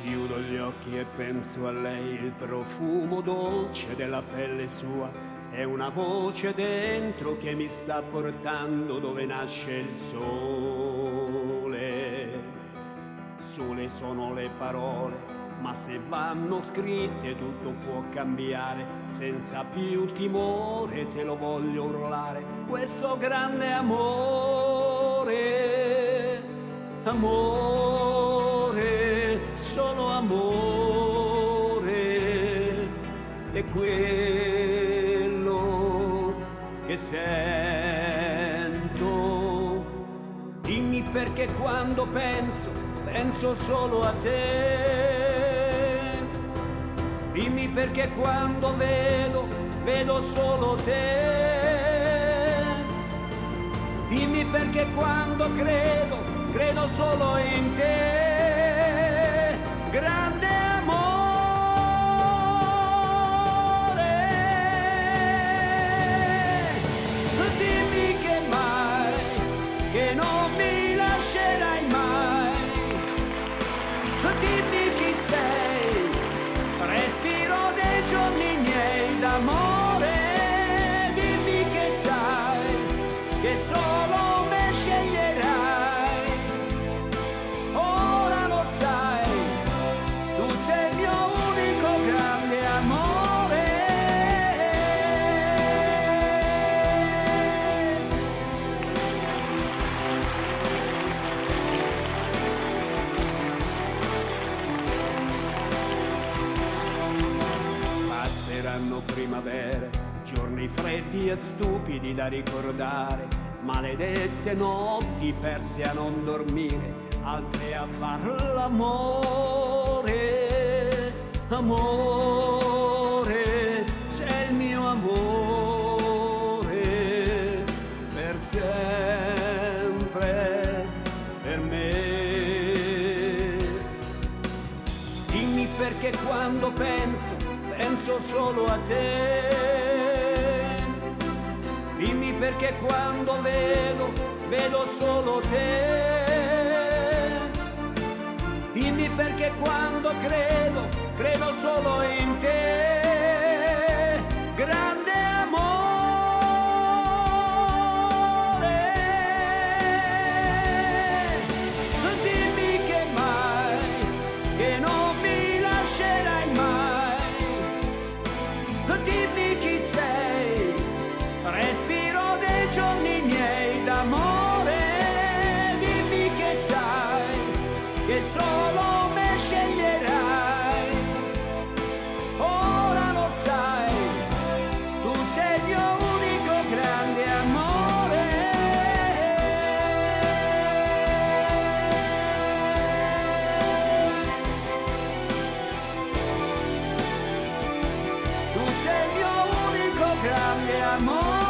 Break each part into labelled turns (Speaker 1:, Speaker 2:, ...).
Speaker 1: Chiudo gli occhi e penso a lei, il profumo dolce della pelle sua è una voce dentro che mi sta portando dove nasce il sole. Sole sono le parole, ma se vanno scritte tutto può cambiare. Senza più timore te lo voglio urlare, questo grande amore, amore, solo amore, è quello che sento. Dimmi perché quando penso solo a te. Dimmi perché quando vedo solo te. Dimmi perché quando credo solo in te. Grande amore. Dimmi che mai, che non mi lascerai mai. Dimmi chi sei, respiro dei giorni miei d'amore. Dimmi che sai, che solo me sceglierai. Ora lo sai, tu sei il mio unico grande amore. Passeranno primavere, giorni freddi e stupidi da ricordare, maledette notti perse a non dormire, altre a far l'amore. Amore, sei il mio amore, per sempre, per me. Dimmi perché quando penso solo a te. Dimmi perché quando vedo solo te. Dimmi perché quando credo solo in te. Grande amore. Dimmi che mai, che non mi lascerai mai. Dimmi chi sei, respiro dei giorni miei d'amore. Dimmi che sai, che solo me sceglierai. Ora lo sai, tu sei il mio unico grande amore. Tu sei il mio unico grande amore.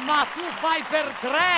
Speaker 2: Ma tu fai per tre!